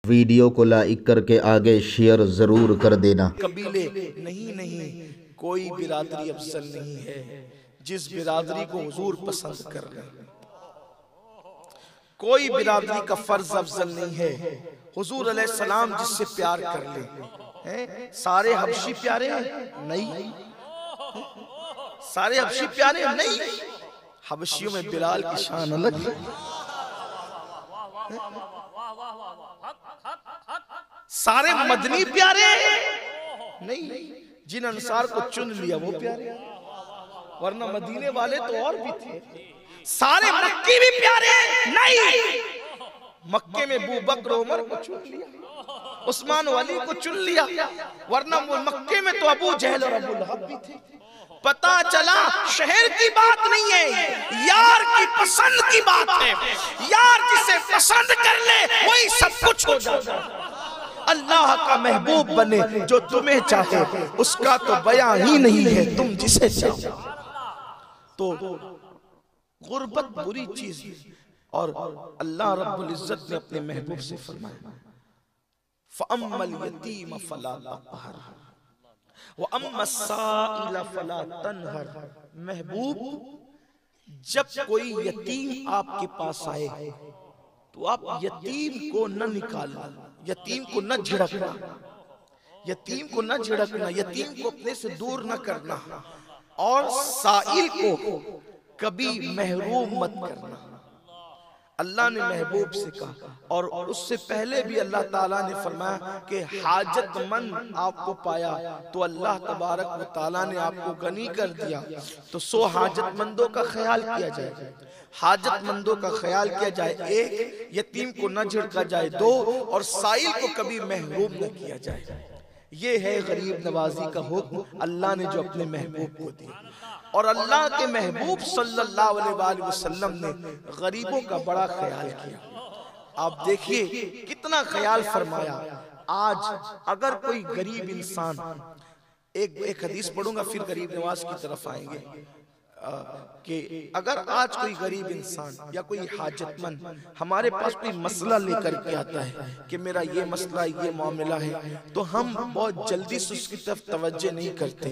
Video को like करके आगे शेयर ज़रूर कर देना। कबीले नहीं, कोई बिरादरी अफजल नहीं है जिस बिरादरी को हुजूर पसंद कर ले। कोई बिरादरी का फर्ज अफजल नहीं है हुजूर अलैहिस्सलाम जिससे प्यार कर ले। हैं सारे हबशी प्यारे हैं? नहीं। सारे हबशी प्यारे हैं? नहीं। हबशियों में बिलाल की शान अलग है। सारे मदनी प्यारे हैं? नहीं। जिन अंसार को चुन लिया वो प्यारे, वरना मदीने वाले तो और भी थे। सारे मक्की भी प्यारे हैं? नहीं। मक्के में अबू बकर उमर को चुन लिया, उस्मान वाली को चुन लिया, वरना वो मक्के में तो अबू जहल और अबू लहब भी थे। पता चला शहर की बात नहीं है, यार की पसंद की बात है। यार जिसे पसंद कर ले वही सब कुछ हो जाता है। अल्लाह का महबूब बने जो तुम्हें चाहे, उसका तो बयां ही नहीं है तुम जिसे चाहो। तो गुर्बत बुरी चीज है, और अल्लाह रब्बुल इज्जत ने अपने महबूब से फरमाया फअम्मल यतीम फला तक़हर व अम्मा साइल फला तनहर। महबूब जब कोई यतीम आपके पास आए तो आप यतीम को न निकालना, यतीम को न झिड़कना, यतीम को न झिड़कना, यतीम को अपने से दूर न करना, और साइल को कभी महरूम मत करना। अल्लाह ने महबूब से कहा, और उससे पहले भी अल्लाह ताला ने फरमाया कि हाजतमंद आपको पाया तो अल्लाह तबारक व ताला ने आपको गनी कर दिया, तो 100 हाजतमंदों का ख्याल किया जाए, हाजतमंदों का ख्याल किया जाए। 1 यतीम को न झिड़का जाए, 2 और साइल को कभी महरूम न किया जाए। ये है गरीब नवाजी का हुक्म अल्लाह ने जो अपने महबूब को दिया। और अल्लाह के महबूब सल्लल्लाहु अलैहि वसल्लम ने गरीबों का बड़ा ख्याल किया। आप देखिए कितना ख्याल फरमाया। आज अगर कोई गरीब इंसान, एक हदीस पढ़ूंगा फिर गरीब नवाज की तरफ आएंगे, कि अगर आज कोई गरीब इंसान या कोई हाजतमंद हमारे पास कोई मसला लेकर के आता है कि मेरा ये मसला ये मामला है, तो हम बहुत जल्दी से उसकी तरफ तवज्जो नहीं करते,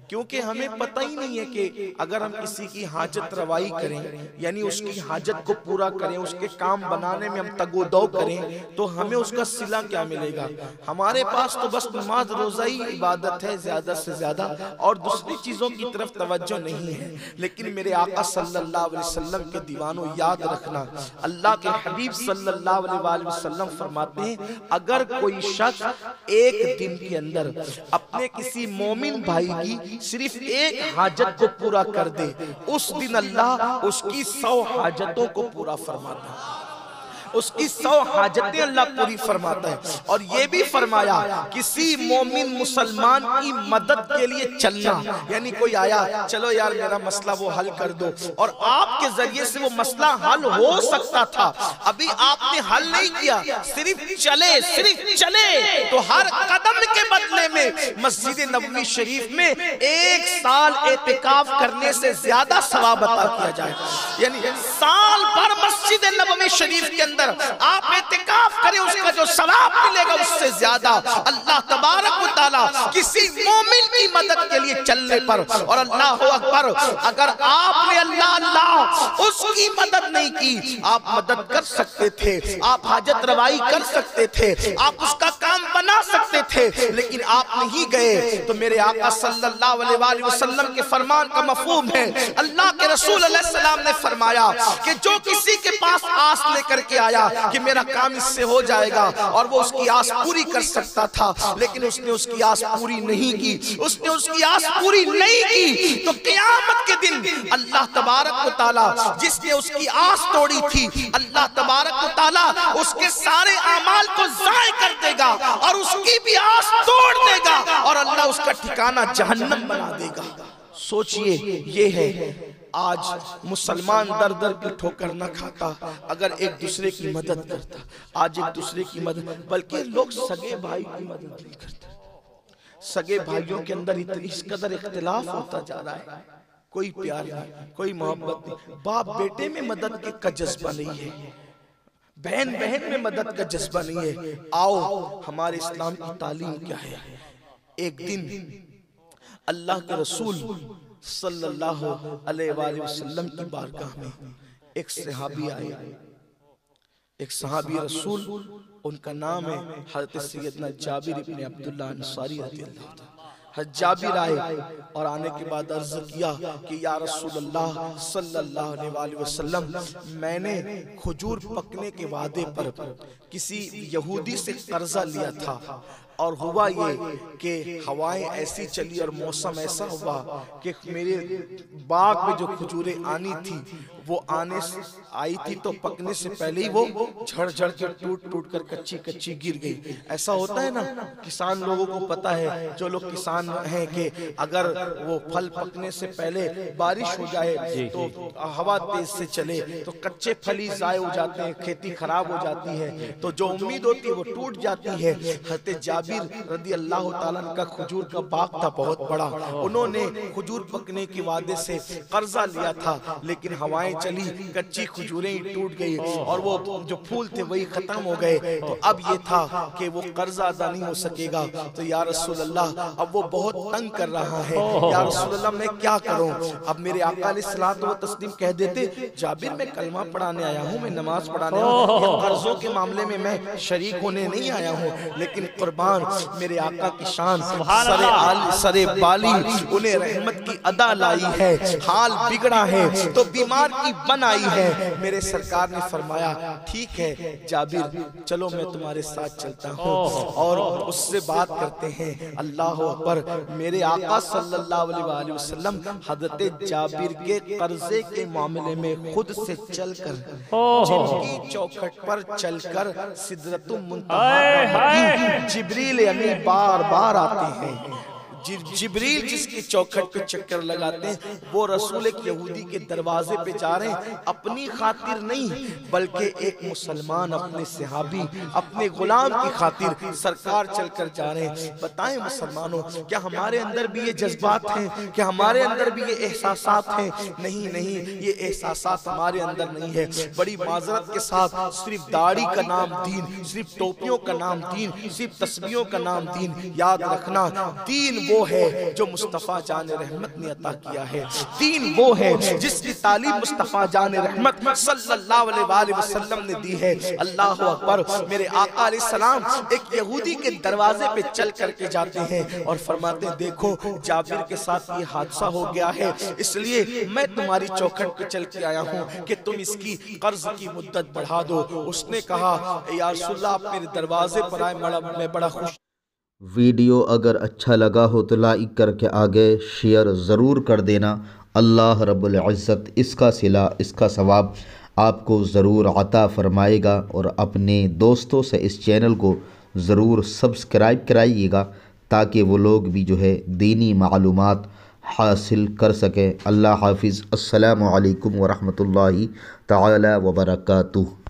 क्योंकि हमें पता ही नहीं है कि अगर हम किसी की हाजत रवाई करें, यानी उसकी हाजत को पूरा करें, उसके काम बनाने में हम तगोदौ करें, तो हमें उसका सिला क्या मिलेगा। हमारे पास तो बस नमाज रोजा ही इबादत है ज्यादा से ज्यादा, और दूसरी चीजों की तरफ तवज्जो नहीं है। लेकिन मेरे आका सल्लल्लाहु अलैहि वसल्लम के दीवानों याद रखना, अल्लाह के हबीब सल्लल्लाहु अलैहि वसल्लम फरमाते हैं अगर कोई शख्स एक दिन के अंदर अपने किसी मोमिन भाई की सिर्फ एक हाजत को पूरा कर दे, उस दिन अल्लाह उसकी 100 हाजतों को पूरा फरमाता है, उसकी 100 हाजतें अल्लाह पूरी फरमाता है। और ये भी फरमाया किसी मोमिन मुसलमान की मदद के लिए चलना, यानी कोई आया चलो यार मेरा मसला वो हल कर दो, और आपके जरिए से वो मसला हल हो सकता था, अभी आपने हल नहीं किया, सिर्फ चले तो हर कदम के बदले में मस्जिद नबवी शरीफ में 1 साल एतिकाफ करने से ज्यादा सवाब अता किया जाए। यानी साल भर मस्जिद नबवी शरीफ के अंदर आप एतिकाफ करें, उसका जो सवाब मिलेगा उससे ज्यादा अल्लाह तबारक व तआला किसी मोमिन की मदद के लिए चलने पर, और अल्लाह अकबर, अगर आपने अल्लाह उसकी मदद नहीं की, आप मदद कर सकते थे, आप हाजत रवाई कर सकते थे, आप उसका काम बना सकते थे, लेकिन आप नहीं गए, तो मेरे आका सल्लल्लाहु अलैहि वसल्लम के फरमान का मफहूम है, अल्लाह के रसूल अलैहि सलाम ने फरमाया कि जो किसी के पास आस लेकर के आया कि मेरा काम इससे हो जाएगा, और वो उसकी आस पूरी कर सकता था, लेकिन उसने उसकी आस पूरी नहीं की, उसने उसकी आस पूरी नहीं की, तो क़यामत के दिन अल्लाह तबारक व तआला जिसने उसकी आस तोड़ी थी, अल्लाह तबारक व तआला उसके सारे अमाल को ज़ाय कर देगा और उसकी भी आस तोड़ देगा, और अल्लाह उसका ठिकाना जहन्नम बना देगा। सोचिए, ये है आज मुसलमान दर दर की ठोकर न खाता, अगर एक दूसरे की मदद करता। आज एक दूसरे की मदद, बल्कि लोग सगे भाई की मदद नहीं करते। सगे भाइयों के अंदर इस कदर इख्तिलाफ होता जा रहा है, कोई प्यार नहीं, कोई मोहब्बत नहीं, बाप बेटे में मदद का जज्बा नहीं है, बहन बहन में मदद का जज्बा नहीं है। आओ हमारे इस्लाम की तालीम क्या है। एक दिन अल्लाह के रसूल सल्लल्लाहु अलैहि वसल्लम की बारगाह में एक सहाबी आए, एक सहाबी रसूल, उनका नाम है हज़रत सैयदना जाबिर इब्न अब्दुल्लाह अंसारी रज़ियल्लाहु ताला। जाबिर आए और आने के बाद अर्ज किया कि या रसूलल्लाह सल्लल्लाहु अलैहि वसल्लम, मैंने खजूर पकने के वादे पर किसी यहूदी से कर्जा लिया था और हुआ ये कि हवाएं ऐसी चली और मौसम ऐसा हुआ कि मेरे बाग में जो खजूरें आनी थी वो आई थी तो पकने से पहले ही वो झड़ झड़ के टूट टूट कर कच्ची कच्ची गिर गई। ऐसा होता है ना, किसान लोगों को पता है, जो लोग किसान हैं, कि अगर वो फल पकने से पहले बारिश हो जाए तो हवा तेज से चले तो कच्चे फल ही ज़ाय हो जाते हैं, खेती खराब हो जाती है, तो जो उम्मीद होती है वो टूट जाती है। हज़रत जाबिर रज़ी अल्लाह ताला अन्हु का खजूर का बाग था बहुत बड़ा, उन्होंने खजूर पकने के वादे से कर्जा लिया था, लेकिन हवाएं चली, कच्ची खजूरें ही टूट गई और वो जो फूल थे वही खत्म हो गए। तो अब ये था कि वो कर्जा अदा नहीं हो सकेगा। तो या रसूल अल्लाह, अब वो बहुत तंग कर रहा है, या रसूल अल्लाह मैं क्या करूं। अब मेरे आका अलैहिस्सलातु व तस्लीम कह देते, जाबिर मैं कलमा पढ़ाने आया हूं, मैं नमाज पढ़ाने आया हूं, कर्जों के मामले में मैं शरीक होने नहीं आया हूं, लेकिन कुर्बान मेरे आका की शान सरे बाली उन्हें रहमत की अदा लाई है, हाल बिगड़ा है तो बीमार की बन आई है। मेरे सरकार ने फरमाया ठीक है जाबिर, चलो मैं तुम्हारे साथ चलता हूँ और उससे बात करते हैं। अल्लाह अकबर। मेरे आका सल्लल्लाहु अलैहि वसल्लम हज़रत जाबिर के कर्जे के मामले में खुद से चलकर, जिनकी चौखट पर चलकर सिदरतुल मुंतहा जिब्रील अमीन बार बार आते हैं। जिब्रील जिसकी चौखट पे चक्कर लगाते हैं वो रसूल एक यहूदी के दरवाजे पे जा रहे हैं, अपनी खातिर नहीं बल्कि एक मुसलमान अपने सहाबी अपने गुलाम की खातिर सरकार चलकर जा रहे हैं। बताएं मुसलमानों, क्या हमारे अंदर भी ये जज्बात हैं, क्या हमारे अंदर भी ये एहसासात हैं? नहीं नहीं, ये एहसासात हमारे अंदर नहीं है। बड़ी माजरत के साथ सिर्फ दाढ़ी का नाम दीन, सिर्फ टोपियों का नाम दीन, सिर्फ तस्बीहों का नाम दीन। याद रखना, दीन वो है जो मुस्तफा जान रहमत ने अता किया है। दीन वो है जिसकी तालीम मुस्तफा जान रहमत सल्लल्लाहु अलैहि वसल्लम ने दी है। अल्लाह अकबर। मेरे आका अलैहिस्सलाम एक यहूदी के दरवाजे पे चल करके जाते हैं और फरमाते हैं, देखो जाबिर के साथ ये हादसा हो गया है, इसलिए मैं तुम्हारी चौखट पे चल के आया हूँ कि तुम इसकी कर्ज की मुद्दत बढ़ा दो। उसने कहा, या रसूलल्लाह आप मेरे दरवाजे पर आए, मैं बड़ा खुश। वीडियो अगर अच्छा लगा हो तो लाइक करके आगे शेयर ज़रूर कर देना। अल्लाह रब्बुल इज़्ज़त इसका सिला, इसका सवाब आपको ज़रूर अता फ़रमाएगा। और अपने दोस्तों से इस चैनल को ज़रूर सब्सक्राइब कराइएगा ताकि वो लोग भी जो है दीनी मालूमात हासिल कर सकें। अल्लाह हाफिज़। अस्सलामु अलैकुम व रहमतुल्लाहि तआला व बरकातुहू।